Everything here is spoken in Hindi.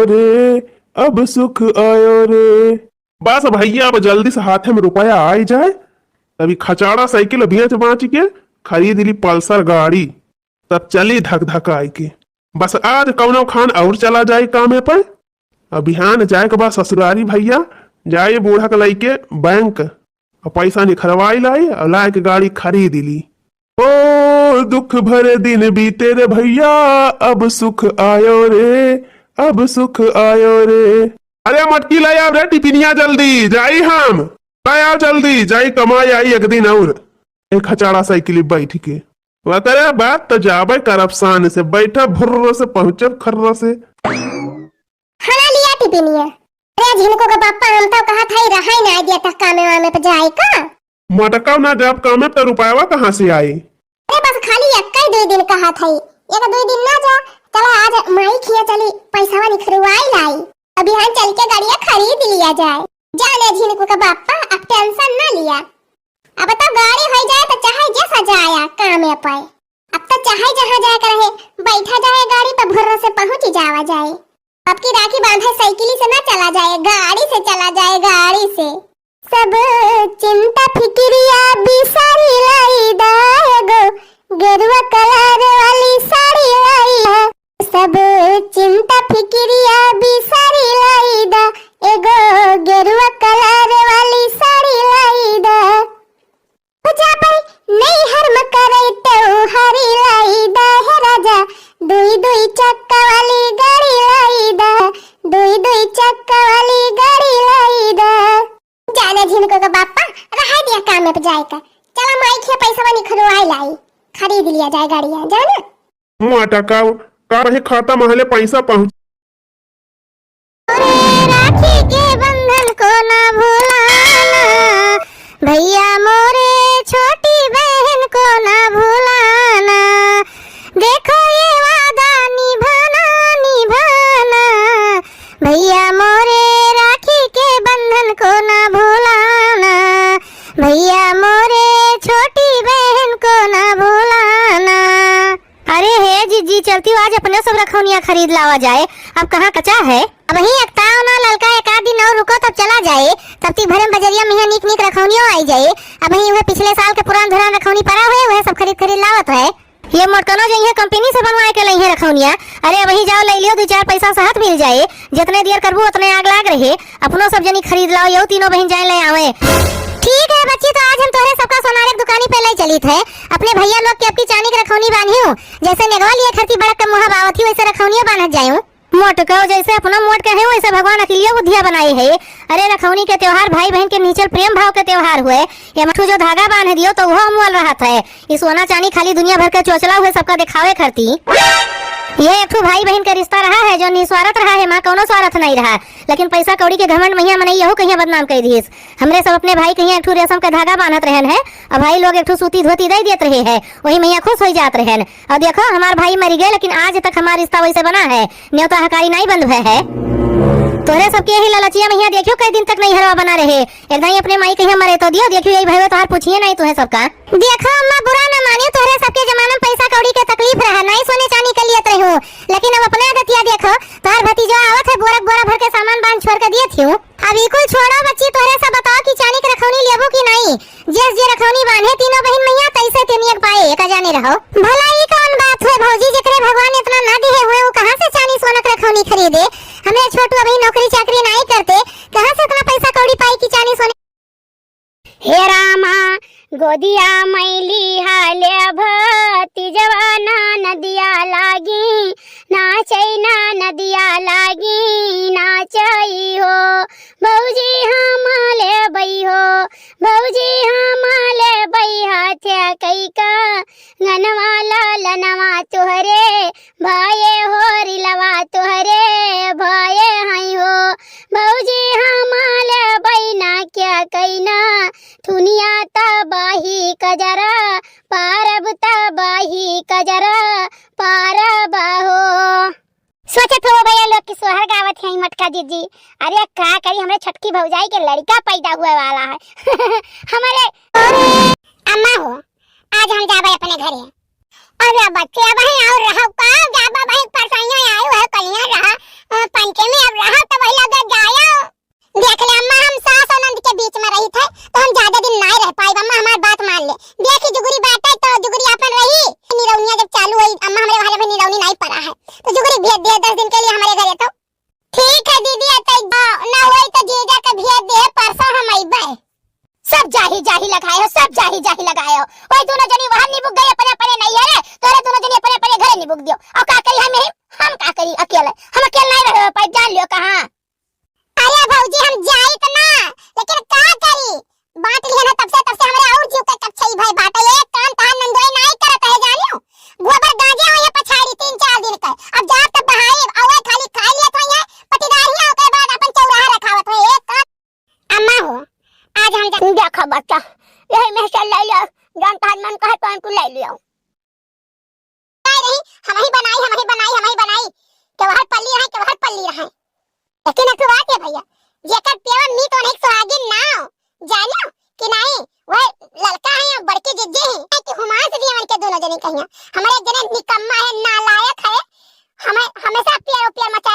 रे, अब सुख आयो रे। बस भैया अब जल्दी से हाथे में रुपया आ ही जाए, तभी खचाड़ा साइकिल बेच बाँच के खरीद ली पल्सर गाड़ी, तब चली धक धक आई के। बस आज कौनो खान और चला जाए कामे पर। अभियान जाए के बाद ससुरारी भैया जाए बूढ़ा के लाई के बैंक और पैसा निखरवाई लाई और ला के गाड़ी खरीद ली। ओ दुख भरे दिन बीते रे भैया, अब सुख आयो रे, अब सुख आयो रे। अरे मटकी लाई आओ रे टिफिनिया, जल्दी जाई हम, लाई आओ जल्दी, जाई कमाई आई एक दिन और। एक खचाड़ा साइकिल बैठ के करे बात तो जाबे करब शान से, बैठा भुर्र से पहुंचब खर्र से। खाना लिया टिफिनिया। अरे झिनको का पापा हम तो कहा था ही रहा ही ना दिया तक कामे वामे पे जाए का। मटका ना जब कामे तो रुपयावा कहाँ से आई? अरे बस खाली एक दो दिन कहा था ही, एक दो दिन ना जा, चला आज माई खिया चली पैसावा निखरवाई लाई, अभी हम चल के गाड़िया खरीद लिया जाए। जाने झिनको का पापा अब टेंशन ना लिया, अब तो गाड़ी हो जाए तो चाहे जैसा जाया कामे पे, अब तो चाहे जहाँ जाए रहे बैठा जाए गाड़ी पे भुर्र से पहुंच जावा जाए। अब की राखी बांधे साइकिल से ना चला जाए, गाड़ी से चला जाए, गाड़ी से। सब चिंता फिक्रिया बिसारी लाई दाएगो गेरुआ कलर वाली साड़ी लाई, सब चिंता फिक्रिया बिसारी लाई दा एगो गेरुआ कलर वाली साड़ी लाई दा। पूजा पर नहीं हर मकरे तो हरी लाई दा है राजा, दुई दुई चक्का वाली गाड़ी लाई दा, दुई दुई चक्का वाली गाड़ी लाई दा। जाने झिनको का बापा रहा दिया काम में जाए का, चला माई के पैसा वाली खरवाई लाई, खरीद लिया जाए गाड़ियां जाना। मटका का रहे खाता महले पैसा पहुंच। राखी के बंधन को ना भूलाना भैया, मोरे छोटी बहन को ना भूलाना, देखो ये वादा निभाना निभाना भैया, मोरे राखी के बंधन को ना भूलाना भैया, मोरे छोटी बहन को ना भूलाना। अरे हे जीजी चलती हूँ, आज अपने सब रखौनिया खरीद लावा जाए। अब कहाँ कच्चा है, अब ही एकताओ ना ललका एक आध दिन और रुको तब चला जाए, तब ती भरम बजरिया में नीक नीक रखौनियों आई जाए। अब ही वह पिछले साल के पुरान धुरान रखौनी पड़ा हुए वह सब खरीद लावत है। ये मोटकनो जो है कंपनी से बनवाए के लई है रखौनिया। अरे वही जाओ ले लियो, दो चार पैसा साथ मिल जाए, जितने देर करबू उतने आग लाग रहे। अपनो सब जनी खरीद लाओ, यो तीनों बहन जाए ले आवे। ठीक है बच्ची, तो आज हम तोरे सबका सोनारे दुकानी पे ले चली थे, अपने भैया लोग के अपनी चांदी की रखौनी बांधी हूँ, जैसे नेगवा लिए खरती बड़क का मुहा बावती वैसे रखौनिया बांध जाऊँ। मोटको जैसे अपना मोट के है वैसे भगवान अकेलिया बुद्धिया बनाई है। अरे रखौनी के त्योहार भाई बहन के नीचे प्रेम भाव के त्योहार हुए, ये मठू जो धागा बांध दियो तो वह अमूल रहा था। ये सोना चांदी खाली दुनिया भर के चोचला हुए सबका दिखावे करती। ये एक भाई बहन का रिश्ता रहा है जो निस्वार्थ रहा है, माँ कोनो स्वार्थ नहीं रहा, लेकिन पैसा कौड़ी के घमंड मैया मनई यहू कहीं बदनाम कर दी। हमरे सब अपने भाई कहीं एक रेशम का धागा बांधत रहन है, और भाई लोग एक सूती धोती दे देते रहे है, वही मैया खुश हो जात रहन। और देखो हमार भाई मर गए, लेकिन आज तक हमारा रिश्ता वैसे बना है, न्योता हकारी नहीं बंद हुए है। तोरे सबके यही लालचिया मैया देखियो कई दिन तक नहीं हरवा बना रहे, एकदम अपने माई कहीं मरे तो दियो, देखियो यही भाई तोहार पूछिए नहीं तुम्हें सबका। देखो अम्मा बुरा न मानियो, तोरे सबके जमाना में पैसा कौड़ी के तकलीफ रहा, नहीं सोने चांदी के लिए रहो, लेकिन अब अपने आदतिया देखो, तोहार भतीजा आवत है बोरा बोरा भर के सामान बांध छोड़ के दिए थी। अब बिल्कुल छोड़ो बच्ची, तोरे सब बताओ कि चांदी की रखौनी लेबो कि नहीं। जिस जे रखौनी बांधे तीनों बहन मैया तैसे तेनियक पाए एक जाने रहो। भला ई कौन बात है भौजी, जेकरे भगवान इतना ना दिए हुए वो कहां से चांदी सोना की रखौनी खरीदे। हमरे छोटू अभी नौकरी चाकरी नहीं करते, कहां से इतना पैसा कौड़ी पाई कि चांदी सोने। हे रामा गोदिया मैली हाले भती जवाना नदिया लागी, नाचैना नदिया लागी नाचई हो, भौजी हमाले बई हो, भौजी हमाले बई हाथे कैका गनवाला लनवा तुहरे भाये हो रिलवा तुहरे भाये हई हो, भौजी हमाले बई ना क्या कैना दुनिया तबाही कजरा पारब तबाही कजरा पारब हो। सोचत हो भैया लोग की सोहर गावत है मटका दीदी। अरे का करी हमरे छटकी भौजाई के लड़का पैदा हुए वाला है। हमारे अम्मा हो आज हम जाबे अपने घरे, और बच्चे अब है और रहो का जाबा भाई परसाइया आयो है कलिया रहा पंचे में जाही लगाए हो, सब जाही जाही लगाए हो। ओए दोनों जनी वहां निबुक गए अपने अपने नहीं है रे, तोरे दोनों जनी अपने अपने घरे निबुक दियो। और का करी हम का करी अकेले, हम अकेले नहीं रहे पाए, जान लियो कहां। अरे भौजी हम जाई त ना, लेकिन का करी, बांट लिया ना तब से हमरा और जीव के कच्छई भाई बाटे। एक काम तहां नंदोई नहीं करत है जानियो, गोबर गाजे हो ये पछाड़ी 3-4 दिन के। अब जा तब बहाई आवे खाली खाई लेत हो ये पटीदारियां, ओके बाद अपन चौराहा रखावत हो। एक काम अम्मा हो, आज हम देखा बच्चा यही में से ले लियो, जान तहां मन कहे तो तू ले लियो। नहीं हम ही बनाई के वहर पल्ली रहे। लेकिन एक बात है भैया, जेकर पेवा मीत और एक सुहागिन ना हो, जानो कि नहीं वह लड़का है या बड़के जिज्जे हैं कि हुमायूं से भी के दोनों जने कहिया। हमारे जने निकम्मा है, नालायक है, हमें हमेशा प्यार मचा